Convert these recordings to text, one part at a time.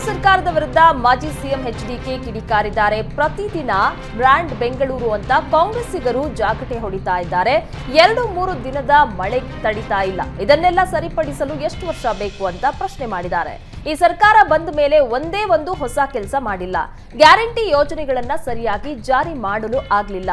ಸರ್ಕಾರದ ವಿರುದ್ಧ ಮಾಜಿ ಸಿಎಂ ಎಚ್ಡಿಕೆ ಕಿಡಿಕಾರಿದ್ದಾರೆ. ಪ್ರತಿದಿನ ಬ್ರ್ಯಾಂಡ್ ಬೆಂಗಳೂರು ಅಂತ ಕಾಂಗ್ರೆಸ್ಸಿಗರು ಜಾಗಟೆ ಹೊಡಿತಾ ಇದ್ದಾರೆ. 2-3 ದಿನದ ಮಳೆ ತಡಿತಾ ಇಲ್ಲ. ಇದನ್ನೆಲ್ಲ ಸರಿಪಡಿಸಲು ಎಷ್ಟು ವರ್ಷ ಬೇಕು ಅಂತ ಪ್ರಶ್ನೆ ಮಾಡಿದ್ದಾರೆ. ಈ ಸರ್ಕಾರ ಬಂದ ಮೇಲೆ ಒಂದೇ ಒಂದು ಹೊಸ ಕೆಲಸ ಮಾಡಿಲ್ಲ. ಗ್ಯಾರಂಟಿ ಯೋಜನೆಗಳನ್ನ ಸರಿಯಾಗಿ ಜಾರಿ ಮಾಡಲು ಆಗ್ಲಿಲ್ಲ.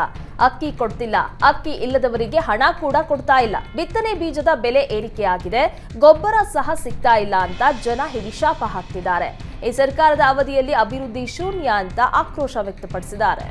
ಅಕ್ಕಿ ಕೊಡ್ತಿಲ್ಲ. ಅಕ್ಕಿ ಇಲ್ಲದವರಿಗೆ ಹಣ ಕೂಡ ಕೊಡ್ತಾ ಇಲ್ಲ. ಬಿತ್ತನೆ ಬೀಜದ ಬೆಲೆ ಏರಿಕೆಯಾಗಿದೆ. ಗೊಬ್ಬರ ಸಹ ಸಿಗ್ತಾ ಇಲ್ಲ ಅಂತ ಜನ ಹಿಡಿಶಾಪ ಹಾಕ್ತಿದ್ದಾರೆ. ಈ ಸರ್ಕಾರದ ಅವಧಿಯಲ್ಲಿ ಅಭಿವೃದ್ಧಿ ಶೂನ್ಯ ಅಂತ ಆಕ್ರೋಶ ವ್ಯಕ್ತಪಡಿಸಿದ್ದಾರೆ.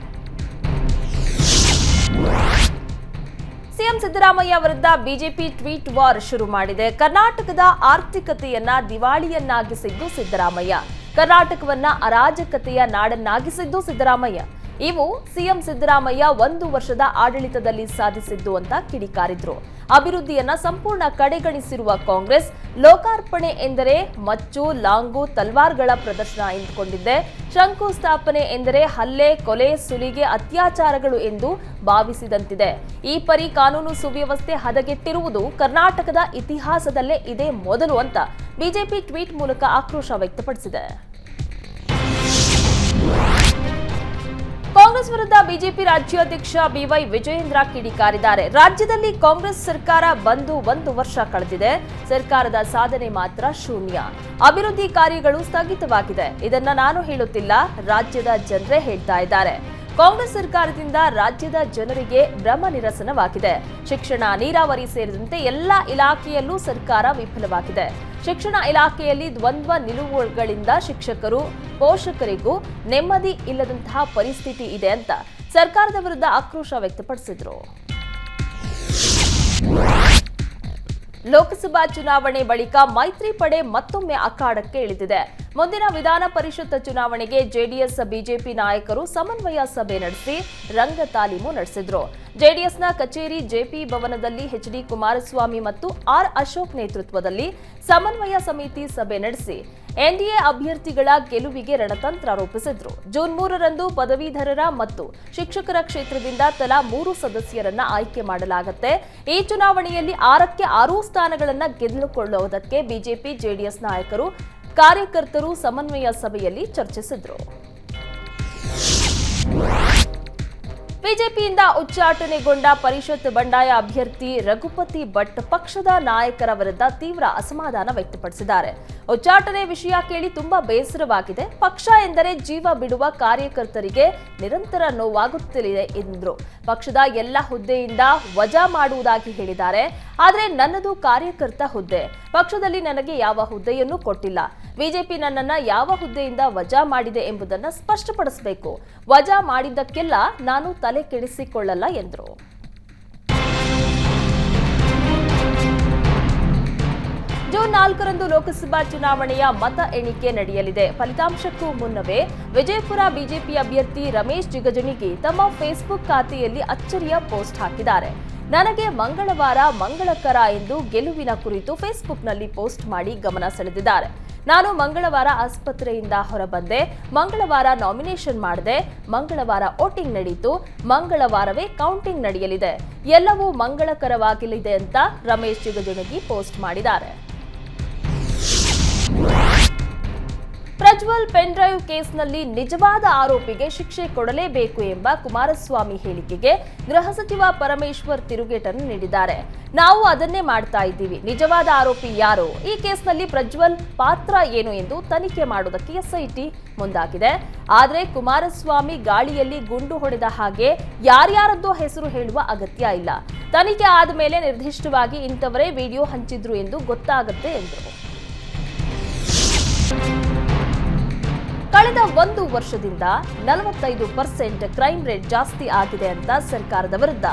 ಸಿಎಂ ಸಿದ್ದರಾಮಯ್ಯ ವಿರುದ್ಧ ಬಿಜೆಪಿ ಟ್ವೀಟ್ ವಾರ್ ಶುರು ಮಾಡಿದೆ. ಕರ್ನಾಟಕದ ಆರ್ಥಿಕತೆಯನ್ನ ದಿವಾಳಿಯನ್ನಾಗಿಸಿದ್ದು ಸಿದ್ದರಾಮಯ್ಯ. ಕರ್ನಾಟಕವನ್ನ ಅರಾಜಕತೆಯ ನಾಡನ್ನಾಗಿಸಿದ್ದು ಸಿದ್ದರಾಮಯ್ಯ. ಇವು ಸಿಎಂ ಸಿದ್ದರಾಮಯ್ಯ 1 ವರ್ಷದ ಆಡಳಿತದಲ್ಲಿ ಸಾಧಿಸಿದ್ದು ಅಂತ ಕಿಡಿಕಾರಿದ್ರು. ಅಭಿವೃದ್ಧಿಯನ್ನ ಸಂಪೂರ್ಣ ಕಡೆಗಣಿಸಿರುವ ಕಾಂಗ್ರೆಸ್ ಲೋಕಾರ್ಪಣೆ ಎಂದರೆ ಮಚ್ಚು, ಲಾಂಗು, ತಲ್ವಾರ್ಗಳ ಪ್ರದರ್ಶನ ಎಂದುಕೊಂಡಿದ್ದೆ. ಶಂಕುಸ್ಥಾಪನೆ ಎಂದರೆ ಹಲ್ಲೆ, ಕೊಲೆ, ಸುಲಿಗೆ, ಅತ್ಯಾಚಾರಗಳು ಎಂದು ಭಾವಿಸಿದಂತಿದೆ. ಈ ಪರಿ ಕಾನೂನು ಸುವ್ಯವಸ್ಥೆ ಹದಗೆಟ್ಟಿರುವುದು ಕರ್ನಾಟಕದ ಇತಿಹಾಸದಲ್ಲೇ ಇದೇ ಮೊದಲು ಅಂತ ಬಿಜೆಪಿ ಟ್ವೀಟ್ ಮೂಲಕ ಆಕ್ರೋಶ ವ್ಯಕ್ತಪಡಿಸಿದೆ. ಕಾಂಗ್ರೆಸ್ ವಿರುದ್ಧ ಬಿಜೆಪಿ ರಾಜ್ಯಾಧ್ಯಕ್ಷ ಬಿವೈ ವಿಜಯೇಂದ್ರ ಕಿಡಿಕಾರಿದ್ದಾರೆ. ರಾಜ್ಯದಲ್ಲಿ ಕಾಂಗ್ರೆಸ್ ಸರ್ಕಾರ ಬಂದು 1 ವರ್ಷ ಕಳೆದಿದೆ. ಸರ್ಕಾರದ ಸಾಧನೆ ಮಾತ್ರ ಶೂನ್ಯ. ಅಭಿವೃದ್ಧಿ ಕಾರ್ಯಗಳು ಸ್ಥಗಿತವಾಗಿದೆ. ಇದನ್ನ ನಾನು ಹೇಳುತ್ತಿಲ್ಲ, ರಾಜ್ಯದ ಜನರೇ ಹೇಳ್ತಾ ಇದ್ದಾರೆ. ಕಾಂಗ್ರೆಸ್ ಸರ್ಕಾರದಿಂದ ರಾಜ್ಯದ ಜನರಿಗೆ ಭ್ರಮ ನಿರಸನವಾಗಿದೆ. ಶಿಕ್ಷಣ, ನೀರಾವರಿ ಸೇರಿದಂತೆ ಎಲ್ಲಾ ಇಲಾಖೆಯಲ್ಲೂ ಸರ್ಕಾರ ವಿಫಲವಾಗಿದೆ. ಶಿಕ್ಷಣ ಇಲಾಖೆಯಲ್ಲಿ ದ್ವಂದ್ವ ನಿಲುವುಗಳಿಂದ ಶಿಕ್ಷಕರು, ಪೋಷಕರಿಗೂ ನೆಮ್ಮದಿ ಇಲ್ಲದಂತಹ ಪರಿಸ್ಥಿತಿ ಇದೆ ಅಂತ ಸರ್ಕಾರದ ವಿರುದ್ಧ ಆಕ್ರೋಶ ವ್ಯಕ್ತಪಡಿಸಿದ್ರು. ಲೋಕಸಭಾ ಚುನಾವಣೆ ಬಳಿಕ ಮೈತ್ರಿ ಪಡೆ ಮತ್ತೊಮ್ಮೆ ಅಖಾಡಕ್ಕೆ ಇಳಿದಿದೆ. ಮುಂದಿನ ವಿಧಾನ ಪರಿಷತ್ ಚುನಾವಣೆಗೆ ಜೆಡಿಎಸ್, ಬಿಜೆಪಿ ನಾಯಕರು ಸಮನ್ವಯ ಸಭೆ ನಡೆಸಿ ರಂಗ ತಾಲೀಮು ನಡೆಸಿದ್ರು. ಜೆಡಿಎಸ್ನ ಕಚೇರಿ ಜೆಪಿ ಭವನದಲ್ಲಿ ಎಚ್ಡಿ ಕುಮಾರಸ್ವಾಮಿ ಮತ್ತು ಆರ್ ಅಶೋಕ್ ನೇತೃತ್ವದಲ್ಲಿ ಸಮನ್ವಯ ಸಮಿತಿ ಸಭೆ ನಡೆಸಿ ಎನ್ಡಿಎ ಅಭ್ಯರ್ಥಿಗಳ ಗೆಲುವಿಗೆ ರಣತಂತ್ರ ರೂಪಿಸಿದ್ರು. ಜೂನ್ 3ರಂದು ಪದವೀಧರರ ಮತ್ತು ಶಿಕ್ಷಕರ ಕ್ಷೇತ್ರದಿಂದ ತಲಾ 3 ಸದಸ್ಯರನ್ನ ಆಯ್ಕೆ ಮಾಡಲಾಗುತ್ತೆ. ಈ ಚುನಾವಣೆಯಲ್ಲಿ 6ಕ್ಕೆ 6 ಸ್ಥಾನಗಳನ್ನು ಗೆದ್ದುಕೊಳ್ಳುವುದಕ್ಕೆ ಬಿಜೆಪಿ, ಜೆಡಿಎಸ್ ನಾಯಕರು, ಕಾರ್ಯಕರ್ತರು ಸಮನ್ವಯ ಸಭೆಯಲ್ಲಿ ಚರ್ಚಿಸಿದ್ರು. ಬಿಜೆಪಿಯಿಂದ ಉಚ್ಚಾಟನೆಗೊಂಡ ಪರಿಷತ್ ಬಂಡಾಯ ಅಭ್ಯರ್ಥಿ ರಘುಪತಿ ಭಟ್ ಪಕ್ಷದ ನಾಯಕರ ವಿರುದ್ಧ ತೀವ್ರ ಅಸಮಾಧಾನ ವ್ಯಕ್ತಪಡಿಸಿದ್ದಾರೆ. ಉಚ್ಚಾಟನೆ ವಿಷಯ ಕೇಳಿ ತುಂಬಾ ಬೇಸರವಾಗಿದೆ. ಪಕ್ಷ ಎಂದರೆ ಜೀವ ಬಿಡುವ ಕಾರ್ಯಕರ್ತರಿಗೆ ನಿರಂತರ ನೋವಾಗುತ್ತಿದೆ ಎಂದರು. ಪಕ್ಷದ ಎಲ್ಲ ಹುದ್ದೆಯಿಂದ ವಜಾ ಮಾಡುವುದಾಗಿ ಹೇಳಿದ್ದಾರೆ. ಆದರೆ ನನ್ನದು ಕಾರ್ಯಕರ್ತ ಹುದ್ದೆ. ಪಕ್ಷದಲ್ಲಿ ನನಗೆ ಯಾವ ಹುದ್ದೆಯನ್ನು ಕೊಟ್ಟಿಲ್ಲ. ಬಿಜೆಪಿ ನನ್ನನ್ನ ಯಾವ ಹುದ್ದೆಯಿಂದ ವಜಾ ಮಾಡಿದೆ ಎಂಬುದನ್ನು ಸ್ಪಷ್ಟಪಡಿಸಬೇಕು. ವಜಾ ಮಾಡಿದ್ದಕ್ಕೆಲ್ಲ ನಾನು ತಲೆ ಕೆಡಿಸಿಕೊಳ್ಳಲ್ಲ ಎಂದರು. ಜೂನ್ 4ರಂದು ಲೋಕಸಭಾ ಚುನಾವಣೆಯ ಮತ ಎಣಿಕೆ ನಡೆಯಲಿದೆ. ಫಲಿತಾಂಶಕ್ಕೂ ಮುನ್ನವೇ ವಿಜಯಪುರ ಬಿಜೆಪಿ ಅಭ್ಯರ್ಥಿ ರಮೇಶ್ ಜಿಗಜಿಣಗಿ ತಮ್ಮ ಫೇಸ್ಬುಕ್ ಖಾತೆಯಲ್ಲಿ ಅಚ್ಚರಿಯ ಪೋಸ್ಟ್ ಹಾಕಿದ್ದಾರೆ. ನನಗೆ ಮಂಗಳವಾರ ಮಂಗಳಕರ ಎಂದು ಗೆಲುವಿನ ಕುರಿತು ಫೇಸ್ಬುಕ್ನಲ್ಲಿ ಪೋಸ್ಟ್ ಮಾಡಿ ಗಮನ ಸೆಳೆದಿದ್ದಾರೆ. ನಾನು ಮಂಗಳವಾರ ಆಸ್ಪತ್ರೆಯಿಂದ ಹೊರಬಂದೆ. ಮಂಗಳವಾರ ನಾಮಿನೇಷನ್ ಮಾಡಿದೆ. ಮಂಗಳವಾರ ವೋಟಿಂಗ್ ನಡೆಯಿತು. ಮಂಗಳವಾರವೇ ಕೌಂಟಿಂಗ್ ನಡೆಯಲಿದೆ. ಎಲ್ಲವೂ ಮಂಗಳಕರವಾಗಲಿದೆ ಅಂತ ರಮೇಶ್ ಜಿಗಜಿಣಗಿ ಪೋಸ್ಟ್ ಮಾಡಿದ್ದಾರೆ. ಪ್ರಜ್ವಲ್ ಪೆನ್ ಡ್ರೈವ್ ಕೇಸ್ನಲ್ಲಿ ನಿಜವಾದ ಆರೋಪಿಗೆ ಶಿಕ್ಷೆ ಕೊಡಲೇಬೇಕು ಎಂಬ ಕುಮಾರಸ್ವಾಮಿ ಹೇಳಿಕೆಗೆ ಗೃಹ ಸಚಿವ ಪರಮೇಶ್ವರ್ ತಿರುಗೇಟನ್ನು ನೀಡಿದ್ದಾರೆ. ನಾವು ಅದನ್ನೇ ಮಾಡ್ತಾ ಇದ್ದೀವಿ. ನಿಜವಾದ ಆರೋಪಿ ಯಾರು, ಈ ಕೇಸ್ನಲ್ಲಿ ಪ್ರಜ್ವಲ್ ಪಾತ್ರ ಏನು ಎಂದು ತನಿಖೆ ಮಾಡುವುದಕ್ಕೆ ಎಸ್ಐಟಿ ಮುಂದಾಗಿದೆ. ಆದರೆ ಕುಮಾರಸ್ವಾಮಿ ಗಾಳಿಯಲ್ಲಿ ಗುಂಡು ಹೊಡೆದ ಹಾಗೆ ಯಾರ್ಯಾರದ್ದೋ ಹೆಸರು ಹೇಳುವ ಅಗತ್ಯ ಇಲ್ಲ. ತನಿಖೆ ಆದ ಮೇಲೆ ನಿರ್ದಿಷ್ಟವಾಗಿ ಇಂಥವರೇ ವಿಡಿಯೋ ಹಂಚಿದ್ರು ಎಂದು ಗೊತ್ತಾಗುತ್ತೆ ಎಂದರು. ಕಳೆದ 1 ವರ್ಷದಿಂದ 45% ಕ್ರೈಮ್ ರೇಟ್ ಜಾಸ್ತಿ ಆಗಿದೆ ಅಂತ ಸರ್ಕಾರದ ವಿರುದ್ಧ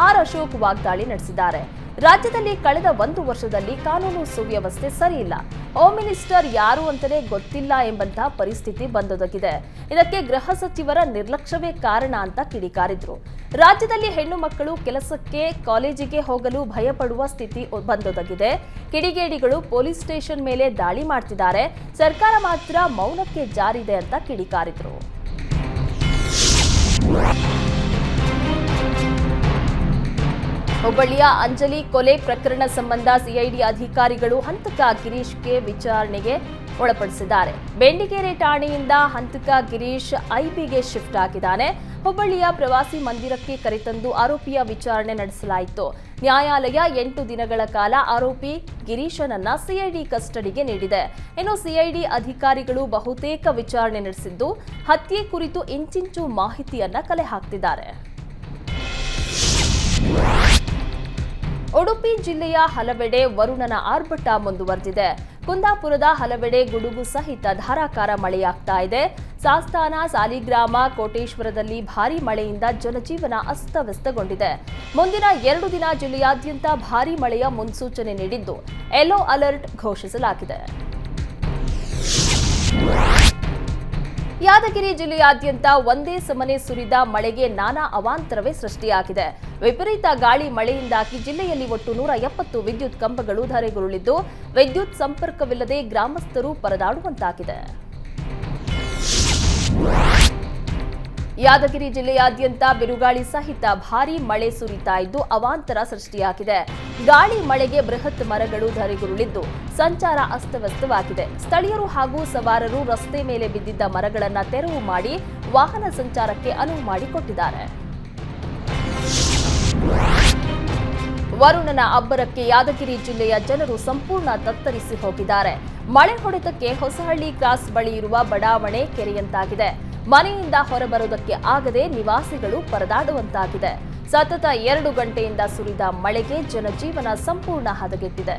ಆರ್ ಅಶೋಕ್ ವಾಗ್ದಾಳಿ ನಡೆಸಿದ್ದಾರೆ. ರಾಜ್ಯದಲ್ಲಿ ಕಳೆದ 1 ವರ್ಷದಲ್ಲಿ ಕಾನೂನು ಸುವ್ಯವಸ್ಥೆ ಸರಿಯಿಲ್ಲ. ಹೋಮ್ ಮಿನಿಸ್ಟರ್ ಯಾರು ಅಂತಲೇ ಗೊತ್ತಿಲ್ಲ ಎಂಬಂತಹ ಪರಿಸ್ಥಿತಿ ಬಂದೊದಗಿದೆ. ಇದಕ್ಕೆ ಗೃಹ ಸಚಿವರ ನಿರ್ಲಕ್ಷ್ಯವೇ ಕಾರಣ ಅಂತ ಕಿಡಿಕಾರಿದ್ರು. ರಾಜ್ಯದಲ್ಲಿ ಹೆಣ್ಣು ಮಕ್ಕಳು ಕೆಲಸಕ್ಕೆ, ಕಾಲೇಜಿಗೆ ಹೋಗಲು ಭಯಪಡುವ ಸ್ಥಿತಿ ಬಂದೊದಗಿದೆ. ಕಿಡಿಗೇಡಿಗಳು ಪೊಲೀಸ್ ಸ್ಟೇಷನ್ ಮೇಲೆ ದಾಳಿ ಮಾಡ್ತಿದ್ದಾರೆ. ಸರ್ಕಾರ ಮಾತ್ರ ಮೌನಕ್ಕೆ ಜಾರಿದೆ ಅಂತ ಕಿಡಿಕಾರಿದ್ರು. ಹುಬ್ಬಳ್ಳಿಯ ಅಂಜಲಿ ಕೊಲೆ ಪ್ರಕರಣ ಸಂಬಂಧ ಸಿಐಡಿ ಅಧಿಕಾರಿಗಳು ಹಂತಕ ಗಿರೀಶ್ಗೆ ವಿಚಾರಣೆಗೆ ಒಳಪಡಿಸಿದ್ದಾರೆ. ಬೆಂಡಿಗೆರೆ ಠಾಣೆಯಿಂದ ಹಂತಕ ಗಿರೀಶ್ ಐಬಿಗೆ ಶಿಫ್ಟ್ ಆಗಿದ್ದಾನೆ. ಹುಬ್ಬಳ್ಳಿಯ ಪ್ರವಾಸಿ ಮಂದಿರಕ್ಕೆ ಕರೆತಂದು ಆರೋಪಿಯ ವಿಚಾರಣೆ ನಡೆಸಲಾಯಿತು. ನ್ಯಾಯಾಲಯ 8 ದಿನಗಳ ಕಾಲ ಆರೋಪಿ ಗಿರೀಶನನ್ನ ಸಿಐಡಿ ಕಸ್ಟಡಿಗೆ ನೀಡಿದೆ. ಇನ್ನು ಸಿಐಡಿ ಅಧಿಕಾರಿಗಳು ಬಹುತೇಕ ವಿಚಾರಣೆ ನಡೆಸಿದ್ದು ಹತ್ಯೆ ಕುರಿತು ಇಂಚಿಂಚು ಮಾಹಿತಿಯನ್ನ ಕಲೆ ಹಾಕ್ತಿದ್ದಾರೆ. ಉಡುಪಿ ಜಿಲ್ಲೆಯ ಹಲವೆಡೆ ವರುಣನ ಆರ್ಭಟ ಮುಂದುವರೆದಿದೆ. ಕುಂದಾಪುರದ ಹಲವೆಡೆ ಗುಡುಗು ಸಹಿತ ಧಾರಾಕಾರ ಮಳೆಯಾಗ್ತಾ ಇದೆ. ಸಾಸ್ತಾನ, ಸಾಲಿಗ್ರಾಮ, ಕೋಟೇಶ್ವರದಲ್ಲಿ ಭಾರೀ ಮಳೆಯಿಂದ ಜನಜೀವನ ಅಸ್ತವ್ಯಸ್ತಗೊಂಡಿದೆ. ಮುಂದಿನ 2 ದಿನ ಜಿಲ್ಲೆಯಾದ್ಯಂತ ಭಾರೀ ಮಳೆಯ ಮುನ್ಸೂಚನೆ ನೀಡಿದ್ದು ಯೆಲ್ಲೋ ಅಲರ್ಟ್ ಘೋಷಿಸಲಾಗಿದೆ. ಯಾದಗಿರಿ ಜಿಲ್ಲೆಯಾದ್ಯಂತ ಒಂದೇ ಸಮನೆ ಸುರಿದ ಮಳೆಗೆ ನಾನಾ ಅವಾಂತರವೇ ಸೃಷ್ಟಿಯಾಗಿದೆ. ವಿಪರೀತ ಗಾಳಿ ಮಳೆಯಿಂದಾಗಿ ಜಿಲ್ಲೆಯಲ್ಲಿ ಒಟ್ಟು 170 ವಿದ್ಯುತ್ ಕಂಬಗಳು ಧರೆಗುರುಳಿದ್ದು ವಿದ್ಯುತ್ ಸಂಪರ್ಕವಿಲ್ಲದೆ ಗ್ರಾಮಸ್ಥರು ಪರದಾಡುವಂತಾಗಿದೆ. ಯಾದಗಿರಿ ಜಿಲ್ಲೆಯಾದ್ಯಂತ ಬಿರುಗಾಳಿ ಸಹಿತ ಭಾರೀ ಮಳೆ ಸುರಿತಾ ಇದ್ದು ಅವಾಂತರ ಸೃಷ್ಟಿಯಾಗಿದೆ. ಗಾಳಿ ಮಳೆಗೆ ಬೃಹತ್ ಮರಗಳು ಧರೆಗುರುಳಿದ್ದು ಸಂಚಾರ ಅಸ್ತವ್ಯಸ್ತವಾಗಿದೆ. ಸ್ಥಳೀಯರು ಹಾಗೂ ಸವಾರರು ರಸ್ತೆ ಮೇಲೆ ಬಿದ್ದಿದ್ದ ಮರಗಳನ್ನು ತೆರವು ಮಾಡಿ ವಾಹನ ಸಂಚಾರಕ್ಕೆ ಅನುವು ಮಾಡಿಕೊಟ್ಟಿದ್ದಾರೆ. ವರುಣನ ಅಬ್ಬರಕ್ಕೆ ಯಾದಗಿರಿ ಜಿಲ್ಲೆಯ ಜನರು ಸಂಪೂರ್ಣ ತತ್ತರಿಸಿ ಹೋಗಿದ್ದಾರೆ. ಮಳೆ ಹೊಡೆತಕ್ಕೆ ಹೊಸಹಳ್ಳಿ ಕ್ರಾಸ್ ಬಳಿ ಇರುವ ಬಡಾವಣೆ ಕೆರೆಯಂತಾಗಿದೆ. ಮನೆಯಿಂದ ಹೊರಬರುವುದಕ್ಕೆ ಆಗದೆ ನಿವಾಸಿಗಳು ಪರದಾಡುವಂತಾಗಿದೆ. ಸತತ 2 ಗಂಟೆಯಿಂದ ಸುರಿದ ಮಳೆಗೆ ಜನಜೀವನ ಸಂಪೂರ್ಣ ಹದಗೆಟ್ಟಿದೆ.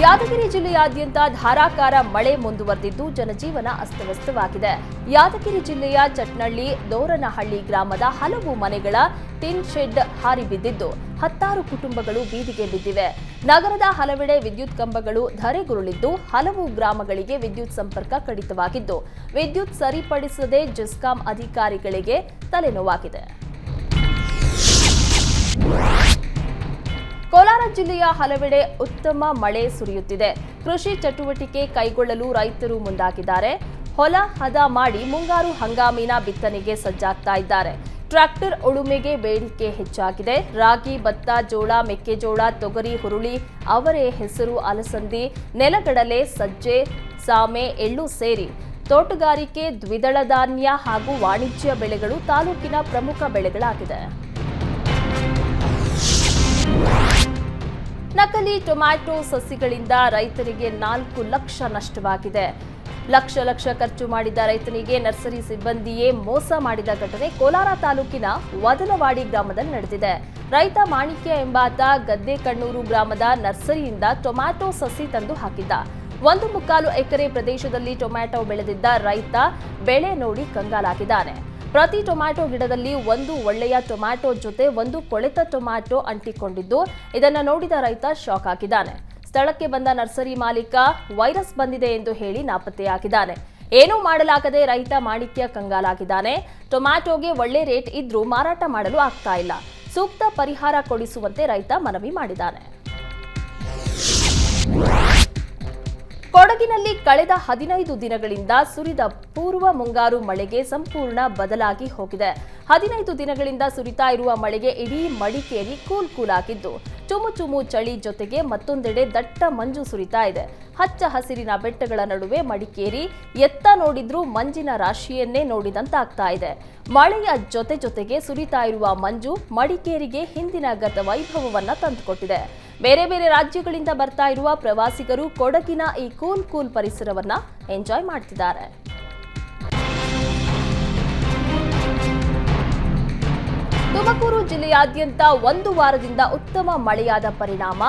ಯಾದಗಿರಿ ಜಿಲ್ಲೆಯಾದ್ಯಂತ ಧಾರಾಕಾರ ಮಳೆ ಮುಂದುವರೆದಿದ್ದು ಜನಜೀವನ ಅಸ್ತವ್ಯಸ್ತವಾಗಿದೆ. ಯಾದಗಿರಿ ಜಿಲ್ಲೆಯ ಚಟ್ನಳ್ಳಿ, ದೋರನಹಳ್ಳಿ ಗ್ರಾಮದ ಹಲವು ಮನೆಗಳ ಟಿನ್ ಶೆಡ್ ಹಾರಿ ಬಿದ್ದಿದ್ದು 10 ಕುಟುಂಬಗಳು ಬೀದಿಗೆ ಬಿದ್ದಿವೆ. ನಗರದ ಹಲವೆಡೆ ವಿದ್ಯುತ್ ಕಂಬಗಳು ಧರೆಗುರುಳಿದ್ದು ಹಲವು ಗ್ರಾಮಗಳಿಗೆ ವಿದ್ಯುತ್ ಸಂಪರ್ಕ ಕಡಿತವಾಗಿದ್ದು ವಿದ್ಯುತ್ ಸರಿಪಡಿಸದೆ ಜೆಸ್ಕಾಂ ಅಧಿಕಾರಿಗಳಿಗೆ ತಲೆನೋವಾಗಿದೆ. ಕೋಲಾರ ಜಿಲ್ಲೆಯ ಹಲವೆಡೆ ಉತ್ತಮ ಮಳೆ ಸುರಿಯುತ್ತಿದೆ. ಕೃಷಿ ಚಟುವಟಿಕೆ ಕೈಗೊಳ್ಳಲು ರೈತರು ಮುಂದಾಗಿದ್ದಾರೆ. ಹೊಲ ಹದ ಮಾಡಿ ಮುಂಗಾರು ಹಂಗಾಮಿನ ಬಿತ್ತನೆಗೆ ಸಜ್ಜಾಗ್ತಾ ಇದ್ದಾರೆ. ಟ್ರ್ಯಾಕ್ಟರ್ ಉಳುಮೆಗೆ ಬೇಡಿಕೆ ಹೆಚ್ಚಾಗಿದೆ. ರಾಗಿ, ಭತ್ತ, ಜೋಳ, ಮೆಕ್ಕೆಜೋಳ, ತೊಗರಿ, ಹುರುಳಿ, ಅವರೆ, ಹೆಸರು, ಅಲಸಂದಿ, ನೆಲಗಡಲೆ, ಸಜ್ಜೆ, ಸಾಮೆ, ಎಳ್ಳು ಸೇರಿ ತೋಟಗಾರಿಕೆ, ದ್ವಿದಳ ಧಾನ್ಯ ಹಾಗೂ ವಾಣಿಜ್ಯ ಬೆಳೆಗಳು ತಾಲೂಕಿನ ಪ್ರಮುಖ ಬೆಳೆಗಳಾಗಿದೆ. ನಕಲಿ ಟೊಮ್ಯಾಟೊ ಸಸಿಗಳಿಂದ ರೈತರಿಗೆ 4 ಲಕ್ಷ ನಷ್ಟವಾಗಿದೆ. ಲಕ್ಷ ಖರ್ಚು ಮಾಡಿದ ರೈತನಿಗೆ ನರ್ಸರಿ ಸಿಬ್ಬಂದಿಯೇ ಮೋಸ ಮಾಡಿದ ಘಟನೆ ಕೋಲಾರ ತಾಲೂಕಿನ ವದನವಾಡಿ ಗ್ರಾಮದಲ್ಲಿ ನಡೆದಿದೆ. ರೈತ ಮಾಣಿಕ್ಯ ಎಂಬಾತ ಗದ್ದೆಕಣ್ಣೂರು ಗ್ರಾಮದ ನರ್ಸರಿಯಿಂದ ಟೊಮ್ಯಾಟೊ ಸಸಿ ತಂದು ಹಾಕಿದ್ದ. 1.25 ಎಕರೆ ಪ್ರದೇಶದಲ್ಲಿ ಟೊಮ್ಯಾಟೊ ಬೆಳೆದಿದ್ದ ರೈತ ಬೆಳೆ ನೋಡಿ ಕಂಗಾಲಾಗಿದ್ದಾನೆ. ಪ್ರತಿ ಟೊಮ್ಯಾಟೊ ಗಿಡದಲ್ಲಿ ಒಂದು ಒಳ್ಳೆಯ ಟೊಮ್ಯಾಟೊ ಜೊತೆ ಒಂದು ಕೊಳೆತ ಟೊಮ್ಯಾಟೊ ಅಂಟಿಕೊಂಡಿದ್ದು ಇದನ್ನು ನೋಡಿದ ರೈತ ಶಾಕ್ ಆಗಿದ್ದಾನೆ. ಸ್ಥಳಕ್ಕೆ ಬಂದ ನರ್ಸರಿ ಮಾಲೀಕ ವೈರಸ್ ಬಂದಿದೆ ಎಂದು ಹೇಳಿ ನಾಪತ್ತೆಯಾಗಿದ್ದಾನೆ. ಏನೂ ಮಾಡಲಾಗದೆ ರೈತ ಮಾಣಿಕ್ಯ ಕಂಗಾಲಾಗಿದ್ದಾನೆ. ಟೊಮ್ಯಾಟೊಗೆ ಒಳ್ಳೆ ರೇಟ್ ಇದ್ರೂ ಮಾರಾಟ ಮಾಡಲು ಆಗ್ತಾ ಇಲ್ಲ. ಸೂಕ್ತ ಪರಿಹಾರ ಕೊಡಿಸುವಂತೆ ರೈತ ಮನವಿ ಮಾಡಿದ್ದಾನೆ. ಕೊಡಗಿನಲ್ಲಿ ಕಳೆದ 15 ದಿನಗಳಿಂದ ಸುರಿದ ಪೂರ್ವ ಮುಂಗಾರು ಮಳೆಗೆ ಸಂಪೂರ್ಣ ಬದಲಾಗಿ ಹೋಗಿದೆ. 15 ದಿನಗಳಿಂದ ಸುರಿತಾ ಇರುವ ಮಳೆಗೆ ಇಡೀ ಮಡಿಕೇರಿ ಕೂಲ್ ಆಗಿದ್ದು ಚುಮು ಚಳಿ ಜೊತೆಗೆ ಮತ್ತೊಂದೆಡೆ ದಟ್ಟ ಮಂಜು ಸುರಿತಾ ಇದೆ. ಹಚ್ಚ ಹಸಿರಿನ ಬೆಟ್ಟಗಳ ನಡುವೆ ಮಡಿಕೇರಿ ಎತ್ತ ನೋಡಿದ್ರೂ ಮಂಜಿನ ರಾಶಿಯನ್ನೇ ನೋಡಿದಂತಾಗ್ತಾ ಇದೆ. ಮಳೆಯ ಜೊತೆಗೆ ಸುರಿತಾ ಇರುವ ಮಂಜು ಮಡಿಕೇರಿಗೆ ಹಿಂದಿನ ಗತ ವೈಭವವನ್ನ ತಂದುಕೊಟ್ಟಿದೆ. ಬೇರೆ ಬೇರೆ ರಾಜ್ಯಗಳಿಂದ ಬರ್ತಾ ಇರುವ ಪ್ರವಾಸಿಗರು ಕೊಡಗಿನ ಈ ಕೂಲ್ ಪರಿಸರವನ್ನ ಎಂಜಾಯ್ ಮಾಡ್ತಿದ್ದಾರೆ. ತುಮಕೂರು ಜಿಲ್ಲೆಯಾದ್ಯಂತ 1 ವಾರದಿಂದ ಉತ್ತಮ ಮಳೆಯಾದ ಪರಿಣಾಮ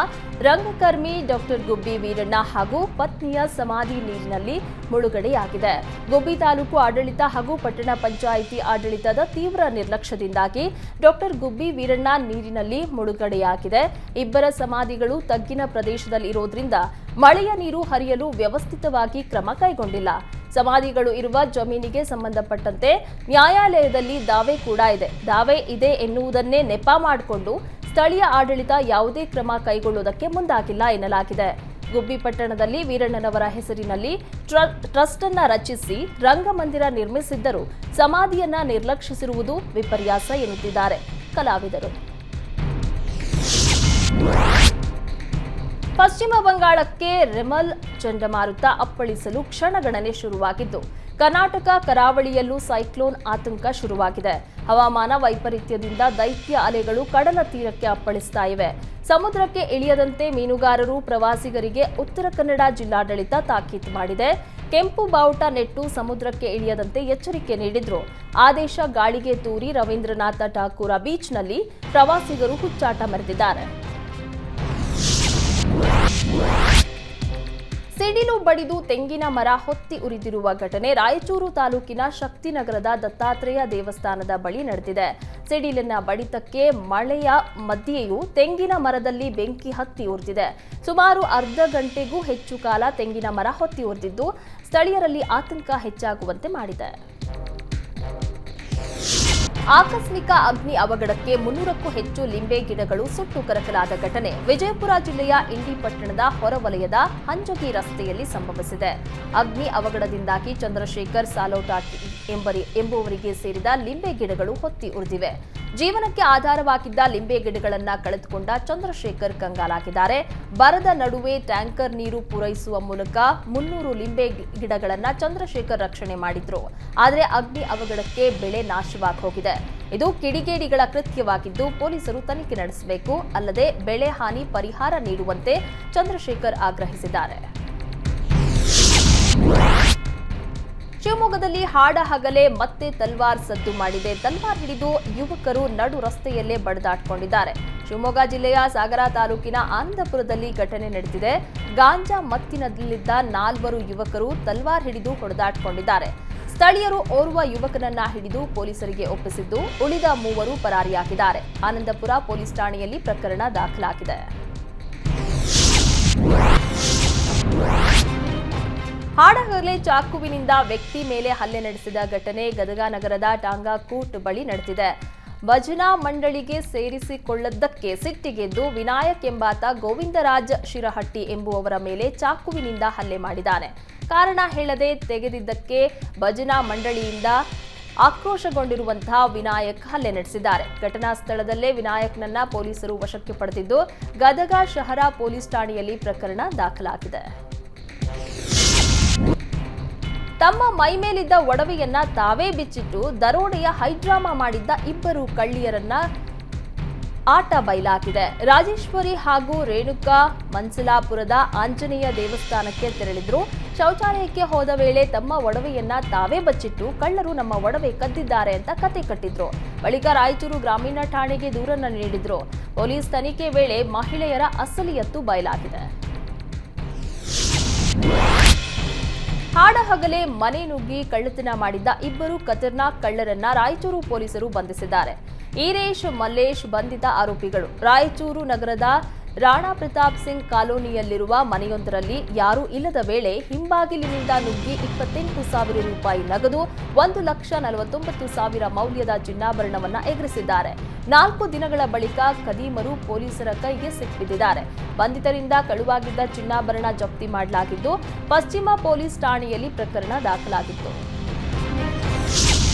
ರಂಗಕರ್ಮಿ ಡಾಕ್ಟರ್ ಗುಬ್ಬಿ ವೀರಣ್ಣ ಹಾಗೂ ಪತ್ನಿಯ ಸಮಾಧಿ ನೀರಿನಲ್ಲಿ ಮುಳುಗಡೆಯಾಗಿದೆ. ಗುಬ್ಬಿ ತಾಲೂಕು ಆಡಳಿತ ಹಾಗೂ ಪಟ್ಟಣ ಪಂಚಾಯಿತಿ ಆಡಳಿತದ ತೀವ್ರ ನಿರ್ಲಕ್ಷ್ಯದಿಂದಾಗಿ ಡಾಕ್ಟರ್ ಗುಬ್ಬಿ ವೀರಣ್ಣ ನೀರಿನಲ್ಲಿ ಮುಳುಗಡೆಯಾಗಿದೆ. ಇಬ್ಬರ ಸಮಾಧಿಗಳು ತಗ್ಗಿನ ಪ್ರದೇಶದಲ್ಲಿ ಇರೋದ್ರಿಂದ ಮಳೆಯ ನೀರು ಹರಿಯಲು ವ್ಯವಸ್ಥಿತವಾಗಿ ಕ್ರಮ ಕೈಗೊಂಡಿಲ್ಲ. ಸಮಾಧಿಗಳು ಇರುವ ಜಮೀನಿಗೆ ಸಂಬಂಧಪಟ್ಟಂತೆ ನ್ಯಾಯಾಲಯದಲ್ಲಿ ದಾವೆ ಕೂಡ ಇದೆ. ದಾವೆ ಇದೆ ಎನ್ನುವುದನ್ನೇ ನೆಪ ಮಾಡಿಕೊಂಡು ಸ್ಥಳೀಯ ಆಡಳಿತ ಯಾವುದೇ ಕ್ರಮ ಕೈಗೊಳ್ಳುವುದಕ್ಕೆ ಮುಂದಾಗಿಲ್ಲ ಎನ್ನಲಾಗಿದೆ. ಗುಬ್ಬಿ ಪಟ್ಟಣದಲ್ಲಿ ವೀರಣ್ಣನವರ ಹೆಸರಿನಲ್ಲಿ ಟ್ರಸ್ಟ್ ಅನ್ನ ರಚಿಸಿ ರಂಗಮಂದಿರ ನಿರ್ಮಿಸಿದ್ದರೂ ಸಮಾಧಿಯನ್ನ ನಿರ್ಲಕ್ಷಿಸಿರುವುದು ವಿಪರ್ಯಾಸ ಎನ್ನುತ್ತಿದ್ದಾರೆ ಕಲಾವಿದರು. ಪಶ್ಚಿಮ ಬಂಗಾಳಕ್ಕೆ ರೆಮಲ್ ಚಂಡಮಾರುತ ಅಪ್ಪಳಿಸಲು ಕ್ಷಣಗಣನೆ ಶುರುವಾಗಿದ್ದು ಕರ್ನಾಟಕ ಕರಾವಳಿಯಲ್ಲೂ ಸೈಕ್ಲೋನ್ ಆತಂಕ ಶುರುವಾಗಿದೆ. ಹವಾಮಾನ ವೈಪರೀತ್ಯದಿಂದ ದೈತ್ಯ ಅಲೆಗಳು ಕಡಲ ತೀರಕ್ಕೆ ಅಪ್ಪಳಿಸ್ತಾ ಇವೆ. ಸಮುದ್ರಕ್ಕೆ ಇಳಿಯದಂತೆ ಮೀನುಗಾರರು ಪ್ರವಾಸಿಗರಿಗೆ ಉತ್ತರ ಕನ್ನಡ ಜಿಲ್ಲಾಡಳಿತ ತಾಕೀತು ಮಾಡಿದೆ. ಕೆಂಪು ಬಾವುಟ ನೆಟ್ಟು ಸಮುದ್ರಕ್ಕೆ ಇಳಿಯದಂತೆ ಎಚ್ಚರಿಕೆ ನೀಡಿದ್ರು. ಆದೇಶ ಗಾಳಿಗೆ ತೂರಿ ರವೀಂದ್ರನಾಥ ಠಾಕೂರ ಬೀಚ್ನಲ್ಲಿ ಪ್ರವಾಸಿಗರು ಹುಚ್ಚಾಟ ಮೆರೆದಿದ್ದಾರೆ. ಸಿಡಿಲು ಬಡಿದು ತೆಂಗಿನ ಮರ ಹೊತ್ತಿ ಉರಿದಿರುವ ಘಟನೆ ರಾಯಚೂರು ತಾಲೂಕಿನ ಶಕ್ತಿನಗರದ ದತ್ತಾತ್ರೇಯ ದೇವಸ್ಥಾನದ ಬಳಿ ನಡೆದಿದೆ. ಸಿಡಿಲಿನ ಬಡಿತಕ್ಕೆ ಮಳೆಯ ಮಧ್ಯೆಯೂ ತೆಂಗಿನ ಮರದಲ್ಲಿ ಬೆಂಕಿ ಹತ್ತಿ ಉರಿದಿದೆ. ಸುಮಾರು ಅರ್ಧ ಗಂಟೆಗೂ ಹೆಚ್ಚು ಕಾಲ ತೆಂಗಿನ ಮರ ಹೊತ್ತಿ ಉರಿದಿದ್ದು ಸ್ಥಳೀಯರಲ್ಲಿ ಆತಂಕ ಹೆಚ್ಚಾಗುವಂತೆ ಮಾಡಿದೆ. ಆಕಸ್ಮಿಕ ಅಗ್ನಿ ಅವಘಡಕ್ಕೆ 300ಕ್ಕೂ ಹೆಚ್ಚು ಲಿಂಬೆ ಗಿಡಗಳು ಸುಟ್ಟು ಕರಕಲಾದ ಘಟನೆ ವಿಜಯಪುರ ಜಿಲ್ಲೆಯ ಇಂಡಿ ಪಟ್ಟಣದ ಹೊರವಲಯದ ಹಂಜಗಿ ರಸ್ತೆಯಲ್ಲಿ ಸಂಭವಿಸಿದೆ. ಅಗ್ನಿ ಅವಘಡದಿಂದಾಗಿ ಚಂದ್ರಶೇಖರ್ ಸಾಲೋಟಾಟಿ ಎಂಬುವರಿಗೆ ಸೇರಿದ ಲಿಂಬೆ ಗಿಡಗಳು ಹೊತ್ತಿ ಉರಿದಿವೆ. ಜೀವನಕ್ಕೆ ಆಧಾರವಾಗಿದ್ದ ಲಿಂಬೆ ಗಿಡಗಳನ್ನು ಕಳೆದುಕೊಂಡ ಚಂದ್ರಶೇಖರ್ ಕಂಗಾಲಾಗಿದ್ದಾರೆ. ಬರದ ನಡುವೆ ಟ್ಯಾಂಕರ್ ನೀರು ಪೂರೈಸುವ ಮೂಲಕ 300 ಲಿಂಬೆ ಗಿಡಗಳನ್ನು ಚಂದ್ರಶೇಖರ್ ರಕ್ಷಣೆ ಮಾಡಿದ್ರು. ಆದರೆ ಅಗ್ನಿ ಅವಘಡಕ್ಕೆ ಬೆಳೆ ನಾಶವಾಗಿ ಹೋಗಿದೆ. ಇದು ಕಿಡಿಗೇಡಿಗಳ ಕೃತ್ಯವಾಗಿದ್ದು ಪೊಲೀಸರು ತನಿಖೆ ನಡೆಸಬೇಕು, ಅಲ್ಲದೆ ಬೆಳೆ ಹಾನಿ ಪರಿಹಾರ ನೀಡುವಂತೆ ಚಂದ್ರಶೇಖರ್ ಆಗ್ರಹಿಸಿದ್ದಾರೆ. ಶಿವಮೊಗ್ಗದಲ್ಲಿ ಹಾಡ ಹಗಲೇ ಮತ್ತೆ ತಲ್ವಾರ್ ಸದ್ದು ಮಾಡಿದೆ. ತಲ್ವಾರ್ ಹಿಡಿದು ಯುವಕರು ನಡು ರಸ್ತೆಯಲ್ಲೇ ಬಡಿದಾಡಿಕೊಂಡಿದ್ದಾರೆ. ಶಿವಮೊಗ್ಗ ಜಿಲ್ಲೆಯ ಸಾಗರ ತಾಲೂಕಿನ ಆನಂದಪುರದಲ್ಲಿ ಘಟನೆ ನಡೆದಿದೆ. ಗಾಂಜಾ ಮತ್ತಿನಲ್ಲಿದ್ದ 4 ಯುವಕರು ತಲ್ವಾರ್ ಹಿಡಿದು ಹೊಡೆದಾಡಿಕೊಂಡಿದ್ದಾರೆ. ಸ್ಥಳೀಯರು ಓರ್ವ ಯುವಕನನ್ನ ಹಿಡಿದು ಪೊಲೀಸರಿಗೆ ಒಪ್ಪಿಸಿದ್ದು ಉಳಿದ 3 ಪರಾರಿಯಾಗಿದ್ದಾರೆ. ಆನಂದಪುರ ಪೊಲೀಸ್ ಠಾಣೆಯಲ್ಲಿ ಪ್ರಕರಣ ದಾಖಲಾಗಿದೆ. ಹಾಡಹಗಲೇ ಚಾಕುವಿನಿಂದ ವ್ಯಕ್ತಿ ಮೇಲೆ ಹಲ್ಲೆ ನಡೆಸಿದ ಘಟನೆ ಗದಗ ನಗರದ ಟಾಂಗಾಕೂಟ್ ಬಳಿ ನಡೆದಿದೆ. ಭಜನಾ ಮಂಡಳಿಗೆ ಸೇರಿಸಿಕೊಳ್ಳದ್ದಕ್ಕೆ ಸಿಟ್ಟಿಗೆದ್ದು ವಿನಾಯಕ್ ಎಂಬಾತ ಗೋವಿಂದರಾಜ್ ಶಿರಹಟ್ಟಿ ಎಂಬುವವರ ಮೇಲೆ ಚಾಕುವಿನಿಂದ ಹಲ್ಲೆ ಮಾಡಿದ್ದಾನೆ. ಕಾರಣ ಹೇಳದೆ ತೆಗೆದಿದ್ದಕ್ಕೆ ಭಜನಾ ಮಂಡಳಿಯಿಂದ ಆಕ್ರೋಶಗೊಂಡಿರುವಂತಹ ವಿನಾಯಕ್ ಹಲ್ಲೆ ನಡೆಸಿದ್ದಾರೆ. ಘಟನಾ ಸ್ಥಳದಲ್ಲೇ ವಿನಾಯಕ್ನನ್ನ ಪೊಲೀಸರು ವಶಕ್ಕೆ ಪಡೆದಿದ್ದು ಗದಗ ಶಹರ ಪೊಲೀಸ್ ಠಾಣೆಯಲ್ಲಿ ಪ್ರಕರಣ ದಾಖಲಾಗಿದೆ. ತಮ್ಮ ಮೈ ಮೇಲಿದ್ದ ಒಡವೆಯನ್ನ ತಾವೇ ಬಿಚ್ಚಿಟ್ಟು ದರೋಡೆಯ ಹೈಡ್ರಾಮಾ ಮಾಡಿದ್ದ 2 ಕಳ್ಳಿಯರನ್ನ ಆಟ ಬಯಲಾಗಿದೆ. ರಾಜೇಶ್ವರಿ ಹಾಗೂ ರೇಣುಕಾ ಮನ್ಸಲಾಪುರದ ಆಂಜನೇಯ ದೇವಸ್ಥಾನಕ್ಕೆ ತೆರಳಿದ್ರು. ಶೌಚಾಲಯಕ್ಕೆ ಹೋದ ವೇಳೆ ತಮ್ಮ ಒಡವೆಯನ್ನ ತಾವೇ ಬಚ್ಚಿಟ್ಟು ಕಳ್ಳರು ನಮ್ಮ ಒಡವೆ ಕದ್ದಿದ್ದಾರೆ ಅಂತ ಕತೆ ಕಟ್ಟಿದ್ರು. ಬಳಿಕ ರಾಯಚೂರು ಗ್ರಾಮೀಣ ಠಾಣೆಗೆ ದೂರನ್ನ ನೀಡಿದ್ರು. ಪೊಲೀಸ್ ತನಿಖೆ ವೇಳೆ ಮಹಿಳೆಯರ ಅಸಲಿಯತ್ತು ಬಯಲಾಗಿದೆ. ಹಾಡಹಗಲೇ ಮನೆ ನುಗ್ಗಿ ಕಳ್ಳತನ ಮಾಡಿದ್ದ 2 ಖತರ್ನಾಕ್ ಕಳ್ಳರನ್ನ ರಾಯಚೂರು ಪೊಲೀಸರು ಬಂಧಿಸಿದ್ದಾರೆ. ಈರೇಶ್ ಮಲ್ಲೇಶ್ ಬಂಧಿತ ಆರೋಪಿಗಳು. ರಾಯಚೂರು ನಗರದ ರಾಣಾ ಪ್ರತಾಪ್ ಸಿಂಗ್ ಕಾಲೋನಿಯಲ್ಲಿರುವ ಮನೆಯೊಂದರಲ್ಲಿ ಯಾರೂ ಇಲ್ಲದ ವೇಳೆ ಹಿಂಬಾಗಿಲಿನಿಂದ ನುಗ್ಗಿ 28,000 ರೂಪಾಯಿ ನಗದು, 1,49,000 ಮೌಲ್ಯದ ಚಿನ್ನಾಭರಣವನ್ನ ಎಗರಿಸಿದ್ದಾರೆ. 4 ದಿನಗಳ ಬಳಿಕ ಖದೀಮರು ಪೊಲೀಸರ ಕೈಗೆ ಸಿಕ್ಕಿಬಿದ್ದಿದ್ದಾರೆ. ಬಂಧಿತರಿಂದ ಕಳುವಾಗಿದ್ದ ಚಿನ್ನಾಭರಣ ಜಪ್ತಿ ಮಾಡಲಾಗಿದ್ದು ಪಶ್ಚಿಮ ಪೊಲೀಸ್ ಠಾಣೆಯಲ್ಲಿ ಪ್ರಕರಣ ದಾಖಲಾಗಿತ್ತು.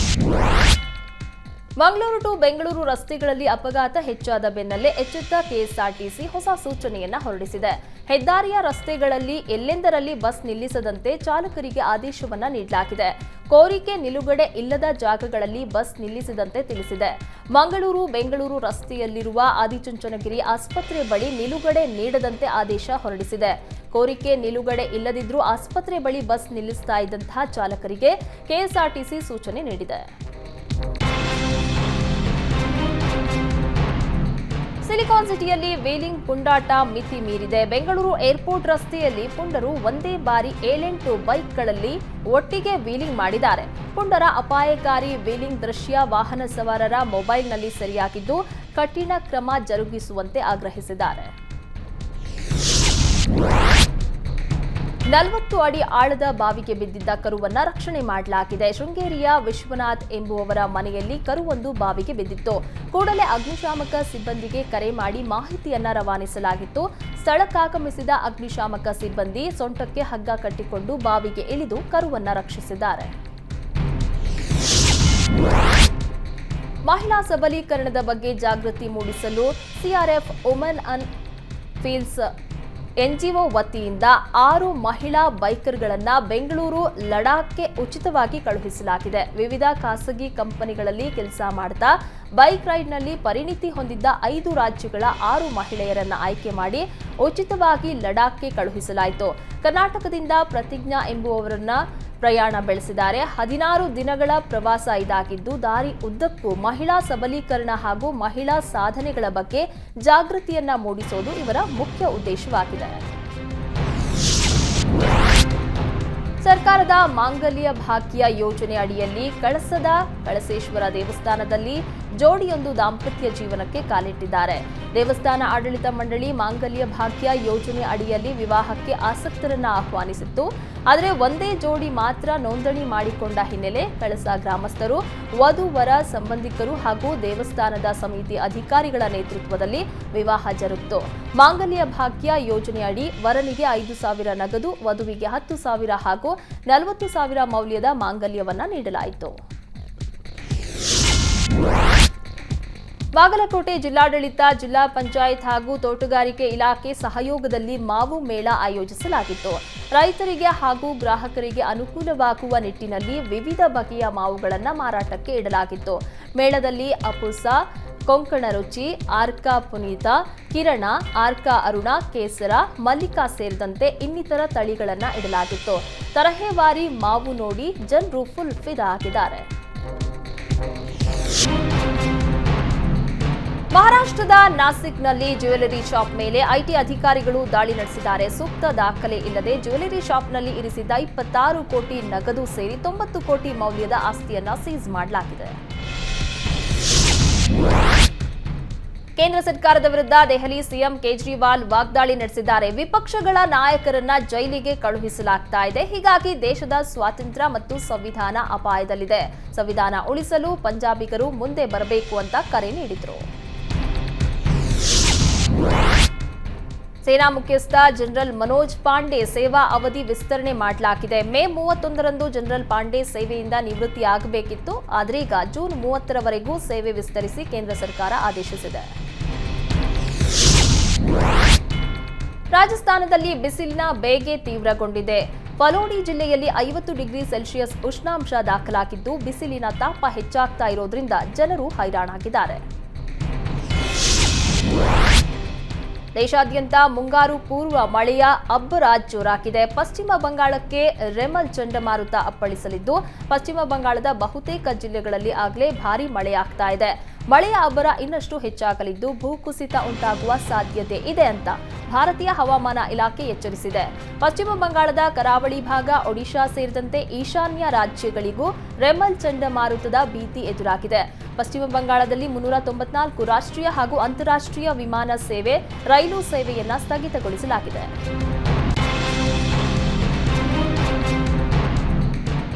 ಮಂಗಳೂರು ಟು ಬೆಂಗಳೂರು ರಸ್ತೆಗಳಲ್ಲಿ ಅಪಘಾತ ಹೆಚ್ಚಾದ ಬೆನ್ನಲ್ಲೇ ಎಚ್ಚೆತ್ತ ಕೆಎಸ್ಆರ್ಟಿಸಿ ಹೊಸ ಸೂಚನೆಯನ್ನ ಹೊರಡಿಸಿದೆ. ಹೆದ್ದಾರಿಯ ರಸ್ತೆಗಳಲ್ಲಿ ಎಲ್ಲೆಂದರಲ್ಲಿ ಬಸ್ ನಿಲ್ಲಿಸದಂತೆ ಚಾಲಕರಿಗೆ ಆದೇಶವನ್ನ ನೀಡಲಾಗಿದೆ. ಕೋರಿಕೆ ನಿಲುಗಡೆ ಇಲ್ಲದ ಜಾಗಗಳಲ್ಲಿ ಬಸ್ ನಿಲ್ಲಿಸದಂತೆ ತಿಳಿಸಿದೆ. ಮಂಗಳೂರು ಬೆಂಗಳೂರು ರಸ್ತೆಯಲ್ಲಿರುವ ಆದಿಚುಂಚನಗಿರಿ ಆಸ್ಪತ್ರೆ ಬಳಿ ನಿಲುಗಡೆ ನೀಡದಂತೆ ಆದೇಶ ಹೊರಡಿಸಿದೆ. ಕೋರಿಕೆ ನಿಲುಗಡೆ ಇಲ್ಲದಿದ್ರೂ ಆಸ್ಪತ್ರೆ ಬಳಿ ಬಸ್ ನಿಲ್ಲಿಸ್ತಾ ಇದ್ದಂತಹ ಚಾಲಕರಿಗೆ ಕೆಎಸ್ಆರ್ಟಿಸಿ ಸೂಚನೆ ನೀಡಿದೆ. ಸಿಲಿಕಾನ್ ಸಿಟಿಯಲ್ಲಿ ವೀಲಿಂಗ್ ಪುಂಡಾಟ ಮಿತಿ ಮೀರಿದೆ. ಬೆಂಗಳೂರು ಏರ್ಪೋರ್ಟ್ ರಸ್ತೆಯಲ್ಲಿ ಪುಂಡರು ಒಂದೇ ಬಾರಿ 7-8 ಬೈಕ್ಗಳಲ್ಲಿ ಒಟ್ಟಿಗೆ ವೀಲಿಂಗ್ ಮಾಡಿದ್ದಾರೆ. ಪುಂಡರ ಅಪಾಯಕಾರಿ ವೀಲಿಂಗ್ ದೃಶ್ಯ ವಾಹನ ಸವಾರರ ಮೊಬೈಲ್ನಲ್ಲಿ ಸೆರೆಯಾಗಿದ್ದು ಕಠಿಣ ಕ್ರಮ ಜರುಗಿಸುವಂತೆ ಆಗ್ರಹಿಸಿದ್ದಾರೆ. 40 ಅಡಿ ಆಳದ ಬಾವಿಗೆ ಬಿದ್ದಿದ್ದ ಕರುವನ್ನ ರಕ್ಷಣೆ ಮಾಡಲಾಗಿದೆ. ಶೃಂಗೇರಿಯ ವಿಶ್ವನಾಥ್ ಎಂಬುವವರ ಮನೆಯಲ್ಲಿ ಕರುವೊಂದು ಬಾವಿಗೆ ಬಿದ್ದಿತ್ತು. ಕೂಡಲೇ ಅಗ್ನಿಶಾಮಕ ಸಿಬ್ಬಂದಿಗೆ ಕರೆ ಮಾಡಿ ಮಾಹಿತಿಯನ್ನ ರವಾನಿಸಲಾಗಿತ್ತು. ಸ್ಥಳಕ್ಕಾಗಮಿಸಿದ ಅಗ್ನಿಶಾಮಕ ಸಿಬ್ಬಂದಿ ಸೊಂಟಕ್ಕೆ ಹಗ್ಗ ಕಟ್ಟಿಕೊಂಡು ಬಾವಿಗೆ ಇಳಿದು ಕರುವನ್ನ ರಕ್ಷಿಸಿದ್ದಾರೆ. ಮಹಿಳಾ ಸಬಲೀಕರಣದ ಬಗ್ಗೆ ಜಾಗೃತಿ ಮೂಡಿಸಲು CRF women on fields NGO ವತಿಯಿಂದ 6 ಮಹಿಳಾ ಬೈಕರ್ಗಳನ್ನ ಬೆಂಗಳೂರು ಲಡಾಖ್ಗೆ ಉಚಿತವಾಗಿ ಕಳುಹಿಸಲಾಗಿದೆ. ವಿವಿಧ ಖಾಸಗಿ ಕಂಪನಿಗಳಲ್ಲಿ ಕೆಲಸ ಮಾಡ್ತಾ ಬೈಕ್ ರೈಡ್ನಲ್ಲಿ ಪರಿಣಿತಿ ಹೊಂದಿದ್ದ 5 ರಾಜ್ಯಗಳ 6 ಮಹಿಳೆಯರನ್ನ ಆಯ್ಕೆ ಮಾಡಿ ಉಚಿತವಾಗಿ ಲಡಾಖ್ಗೆ ಕಳುಹಿಸಲಾಯಿತು. ಕರ್ನಾಟಕದಿಂದ ಪ್ರತಿಜ್ಞಾ ಎಂಬುವವರನ್ನ ಪ್ರಯಾಣ ಬೆಳೆಸಿದ್ದಾರೆ. 16 ದಿನಗಳ ಪ್ರವಾಸ ಇದಾಗಿದ್ದು, ದಾರಿ ಉದ್ದಕ್ಕೂ ಮಹಿಳಾ ಸಬಲೀಕರಣ ಹಾಗೂ ಮಹಿಳಾ ಸಾಧನೆಗಳ ಬಗ್ಗೆ ಜಾಗೃತಿಯನ್ನ ಮೂಡಿಸೋದು ಇವರ ಮುಖ್ಯ ಉದ್ದೇಶವಾಗಿದೆ. ಸರ್ಕಾರದ ಮಾಂಗಲ್ಯ ಭಾಗ್ಯ ಯೋಜನೆ ಅಡಿಯಲ್ಲಿ ಕಳಸದ ಕಳಸೇಶ್ವರ ದೇವಸ್ಥಾನದಲ್ಲಿ ಜೋಡಿಯೊಂದು ದಾಂಪತ್ಯ ಜೀವನಕ್ಕೆ ಕಾಲಿಟ್ಟಿದ್ದಾರೆ. ದೇವಸ್ಥಾನ ಆಡಳಿತ ಮಂಡಳಿ ಮಾಂಗಲ್ಯ ಭಾಗ್ಯ ಯೋಜನೆ ಅಡಿಯಲ್ಲಿ ವಿವಾಹಕ್ಕೆ ಆಸಕ್ತರನ್ನ ಆಹ್ವಾನಿಸಿತ್ತು. ಆದರೆ ಒಂದೇ ಜೋಡಿ ಮಾತ್ರ ನೋಂದಣಿ ಮಾಡಿಕೊಂಡ ಹಿನ್ನೆಲೆ ಕಳಸ ಗ್ರಾಮಸ್ಥರು, ವಧು-ವರ ಸಂಬಂಧಿಕರು ಹಾಗೂ ದೇವಸ್ಥಾನದ ಸಮಿತಿ ಅಧಿಕಾರಿಗಳ ನೇತೃತ್ವದಲ್ಲಿ ವಿವಾಹ ಜರುಗಿತು. ಮಾಂಗಲ್ಯ ಭಾಗ್ಯ ಯೋಜನೆಯಡಿ ವರನಿಗೆ 5,000 ನಗದು, ವಧುವಿಗೆ 10,000 ಹಾಗೂ 40,000 ಮೌಲ್ಯದ ಮಾಂಗಲ್ಯವನ್ನ ನೀಡಲಾಯಿತು. ಬಾಗಲಕೋಟೆ ಜಿಲ್ಲಾಡಳಿತ, ಜಿಲ್ಲಾ ಪಂಚಾಯತ್ ಹಾಗೂ ತೋಟಗಾರಿಕೆ ಇಲಾಖೆ ಸಹಯೋಗದಲ್ಲಿ ಮಾವು ಮೇಳ ಆಯೋಜಿಸಲಾಗಿತ್ತು. ರೈತರಿಗೆ ಹಾಗೂ ಗ್ರಾಹಕರಿಗೆ ಅನುಕೂಲವಾಗುವ ನಿಟ್ಟಿನಲ್ಲಿ ವಿವಿಧ ಬಗೆಯ ಮಾವುಗಳನ್ನು ಮಾರಾಟಕ್ಕೆ ಇಡಲಾಗಿತ್ತು. ಮೇಳದಲ್ಲಿ ಅಪುಸ, ಕೊಂಕಣ ರುಚಿ, ಆರ್ಕಾ ಪುನೀತ, ಕಿರಣ, ಆರ್ಕಾ ಅರುಣ, ಕೇಸರ, ಮಲ್ಲಿಕಾ ಸೇರಿದಂತೆ ಇನ್ನಿತರ ತಳಿಗಳನ್ನು ಇಡಲಾಗಿತ್ತು. ತರಹೇವಾರಿ ಮಾವು ನೋಡಿ ಜನರು ಫುಲ್ ಫಿದಾ ಆಗಿದ್ದಾರೆ. ಮಹಾರಾಷ್ಟ್ರದ ನಾಸಿಕ್ನಲ್ಲಿ ಜ್ಯುವೆಲರಿ ಶಾಪ್ ಮೇಲೆ ಐಟಿ ಅಧಿಕಾರಿಗಳು ದಾಳಿ ನಡೆಸಿದ್ದಾರೆ. ಸೂಕ್ತ ದಾಖಲೆ ಇಲ್ಲದೆ ಜ್ಯುವೆಲರಿ ಶಾಪ್ನಲ್ಲಿ ಇರಿಸಿದ್ದ 26 ಕೋಟಿ ನಗದು ಸೇರಿ 90 ಕೋಟಿ ಮೌಲ್ಯದ ಆಸ್ತಿಯನ್ನ ಸೀಸ್ ಮಾಡಲಾಗಿದೆ. ಕೇಂದ್ರ ಸರ್ಕಾರದ ವಿರುದ್ಧ ದೆಹಲಿ ಸಿಎಂ ಕೇಜ್ರಿವಾಲ್ ವಾಗ್ದಾಳಿ ನಡೆಸಿದ್ದಾರೆ. ವಿಪಕ್ಷಗಳ ನಾಯಕರನ್ನ ಜೈಲಿಗೆ ಕಳುಹಿಸಲಾಗ್ತಾ ಇದೆ. ಹೀಗಾಗಿ ದೇಶದ ಸ್ವಾತಂತ್ರ್ಯ ಮತ್ತು ಸಂವಿಧಾನ ಅಪಾಯದಲ್ಲಿದೆ. ಸಂವಿಧಾನ ಉಳಿಸಲು ಪಂಜಾಬಿಗರು ಮುಂದೆ ಬರಬೇಕು ಅಂತ ಕರೆ ನೀಡಿದರು. ಸೇನಾ ಮುಖ್ಯಸ್ಥ ಜನರಲ್ ಮನೋಜ್ ಪಾಂಡೆ ಸೇವಾ ಅವಧಿ ವಿಸ್ತರಣೆ ಮಾಡಲಾಗಿದೆ. ಮೇ 31ರಂದು ಜನರಲ್ ಪಾಂಡೆ ಸೇವೆಯಿಂದ ನಿವೃತ್ತಿಯಾಗಬೇಕಿತ್ತು. ಆದರೆ ಈಗ ಜೂನ್ 30ರವರೆಗೂ ಸೇವೆ ವಿಸ್ತರಿಸಿ ಕೇಂದ್ರ ಸರ್ಕಾರ ಆದೇಶಿಸಿದೆ. ರಾಜಸ್ಥಾನದಲ್ಲಿ ಬಿಸಿಲಿನ ಬೇಗೆ ತೀವ್ರಗೊಂಡಿದೆ. ಫಲೋಡಿ ಜಿಲ್ಲೆಯಲ್ಲಿ 50 ಡಿಗ್ರಿ ಸೆಲ್ಸಿಯಸ್ ಉಷ್ಣಾಂಶ ದಾಖಲಾಗಿದ್ದು, ಬಿಸಿಲಿನ ತಾಪ ಹೆಚ್ಚಾಗ್ತಾ ಇರೋದ್ರಿಂದ ಜನರು ಹೈರಾಣಾಗಿದ್ದಾರೆ. ದೇಶಾದ್ಯಂತ ಮುಂಗಾರು ಪೂರ್ವ ಮಳೆಯ ಅಬ್ಬರ ಜೋರಾಗಿದೆ. ಪಶ್ಚಿಮ ಬಂಗಾಳಕ್ಕೆ ರೆಮಲ್ ಚಂಡಮಾರುತ ಅಪ್ಪಳಿಸಲಿದ್ದು, ಪಶ್ಚಿಮ ಬಂಗಾಳದ ಬಹುತೇಕ ಜಿಲ್ಲೆಗಳಲ್ಲಿ ಆಗಲೇ ಭಾರೀ ಮಳೆಯಾಗ್ತಾ ಇದೆ. ಮಳೆಯ ಅಬ್ಬರ ಇನ್ನಷ್ಟು ಹೆಚ್ಚಾಗಲಿದ್ದು, ಭೂಕುಸಿತ ಉಂಟಾಗುವ ಸಾಧ್ಯತೆ ಇದೆ ಅಂತ ಭಾರತೀಯ ಹವಾಮಾನ ಇಲಾಖೆ ಎಚ್ಚರಿಸಿದೆ. ಪಶ್ಚಿಮ ಬಂಗಾಳದ ಕರಾವಳಿ ಭಾಗ, ಒಡಿಶಾ ಸೇರಿದಂತೆ ಈಶಾನ್ಯ ರಾಜ್ಯಗಳಿಗೂ ರೆಮಲ್ ಚಂಡಮಾರುತದ ಭೀತಿ ಎದುರಾಗಿದೆ. ಪಶ್ಚಿಮ ಬಂಗಾಳದಲ್ಲಿ 394 ರಾಷ್ಟ್ರೀಯ ಹಾಗೂ ಅಂತಾರಾಷ್ಟ್ರೀಯ ವಿಮಾನ ಸೇವೆ, ರೈಲು ಸೇವೆಯನ್ನ ಸ್ಥಗಿತಗೊಳಿಸಲಾಗಿದೆ.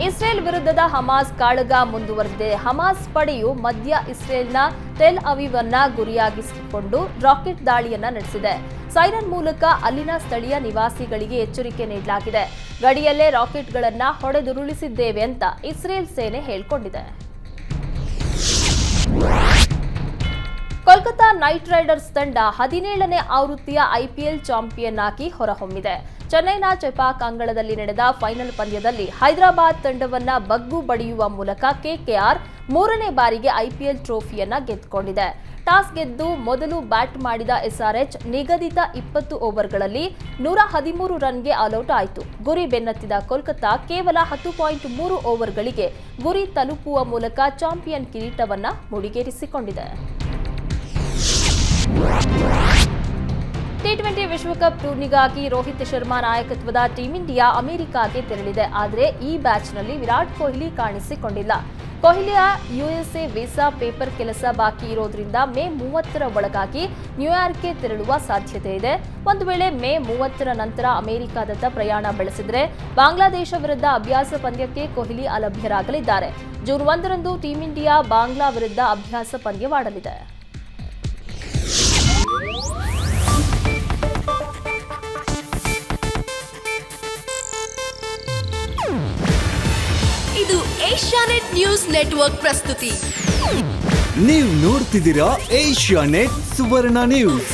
ಇಸ್ರೇಲ್ ವಿರುದ್ಧದ ಹಮಾಸ್ ಕಾಳಗ ಮುಂದುವರೆದಿದೆ. ಹಮಾಸ್ ಪಡೆಯು ಮಧ್ಯ ಇಸ್ರೇಲ್ನ ಟೆಲ್ ಅವೀವ್ ಅನ್ನ ಗುರಿಯಾಗಿಸಿಕೊಂಡು ರಾಕೆಟ್ ದಾಳಿಯನ್ನ ನಡೆಸಿದೆ. ಸೈರನ್ ಮೂಲಕ ಅಲ್ಲಿನ ಸ್ಥಳೀಯ ನಿವಾಸಿಗಳಿಗೆ ಎಚ್ಚರಿಕೆ ನೀಡಲಾಗಿದೆ. ಗಡಿಯಲ್ಲೇ ರಾಕೆಟ್ಗಳನ್ನ ಹೊಡೆದುರುಳಿಸಿದ್ದೇವೆ ಅಂತ ಇಸ್ರೇಲ್ ಸೇನೆ ಹೇಳಿಕೊಂಡಿದೆ. ಕೋಲ್ಕತಾ ನೈಟ್ ರೈಡರ್ಸ್ ತಂಡ 17ನೇ ಆವೃತ್ತಿಯ ಐಪಿಎಲ್ ಚಾಂಪಿಯನ್ ಆಗಿ ಹೊರಹೊಮ್ಮಿದೆ. ಚೆನ್ನೈನ ಚೆಪಾಕ್ ಅಂಗಳದಲ್ಲಿ ನಡೆದ ಫೈನಲ್ ಪಂದ್ಯದಲ್ಲಿ ಹೈದರಾಬಾದ್ ತಂಡವನ್ನ ಬಗ್ಗು ಬಡಿಯುವ ಮೂಲಕ ಕೆಕೆಆರ್ 3ನೇ ಬಾರಿಗೆ ಐಪಿಎಲ್ ಟ್ರೋಫಿಯನ್ನ ಗೆದ್ದುಕೊಂಡಿದೆ. ಟಾಸ್ ಗೆದ್ದು ಮೊದಲು ಬ್ಯಾಟ್ ಮಾಡಿದ ಎಸ್ಆರ್ಎಚ್ ನಿಗದಿತ 20 ಓವರ್ಗಳಲ್ಲಿ 113 ರನ್ಗೆ ಆಲ್ಔಟ್ ಆಯಿತು. ಗುರಿ ಬೆನ್ನತ್ತಿದ ಕೋಲ್ಕತಾ ಕೇವಲ 10.3 ಓವರ್ಗಳಿಗೆ ಗುರಿ ತಲುಪುವ ಮೂಲಕ ಚಾಂಪಿಯನ್ ಕಿರೀಟವನ್ನ ಮುಡಿಗೇರಿಸಿಕೊಂಡಿದೆ. ಟಿ20 ವಿಶ್ವಕಪ್ ಟೂರ್ನಿಗಾಗಿ ರೋಹಿತ್ ಶರ್ಮಾ ನಾಯಕತ್ವದ ಟೀಂ ಇಂಡಿಯಾ ಅಮೆರಿಕಾಗೆ ತೆರಳಿದೆ. ಆದರೆ ಈ ಬ್ಯಾಚ್ನಲ್ಲಿ ವಿರಾಟ್ ಕೊಹ್ಲಿ ಕಾಣಿಸಿಕೊಂಡಿಲ್ಲ. ಕೊಹ್ಲಿಯ ಯುಎಸ್ಎ ವೀಸಾ ಪೇಪರ್ ಕೆಲಸ ಬಾಕಿ ಇರೋದ್ರಿಂದ ಮೇ 30ರ ಒಳಗಾಗಿ ನ್ಯೂಯಾರ್ಕ್ಗೆ ತೆರಳುವ ಸಾಧ್ಯತೆ ಇದೆ. ಒಂದು ವೇಳೆ ಮೇ 30ರ ನಂತರ ಅಮೆರಿಕಾದತ್ತ ಪ್ರಯಾಣ ಬೆಳೆಸಿದರೆ ಬಾಂಗ್ಲಾದೇಶ ವಿರುದ್ಧ ಅಭ್ಯಾಸ ಪಂದ್ಯಕ್ಕೆ ಕೊಹ್ಲಿ ಅಲಭ್ಯರಾಗಲಿದ್ದಾರೆ. ಜೂನ್ 1ರಂದು ಟೀಂ ಇಂಡಿಯಾ ಬಾಂಗ್ಲಾ ವಿರುದ್ಧ ಅಭ್ಯಾಸ ಪಂದ್ಯವಾಡಲಿದೆ. ಇದು ಏಷ್ಯಾನೆಟ್ ನ್ಯೂಸ್ ನೆಟ್ವರ್ಕ್ ಪ್ರಸ್ತುತಿ. ನೀವು ನೋಡ್ತಿದ್ದೀರಾ ಏಷ್ಯಾನೆಟ್ ಸುವರ್ಣ ನ್ಯೂಸ್.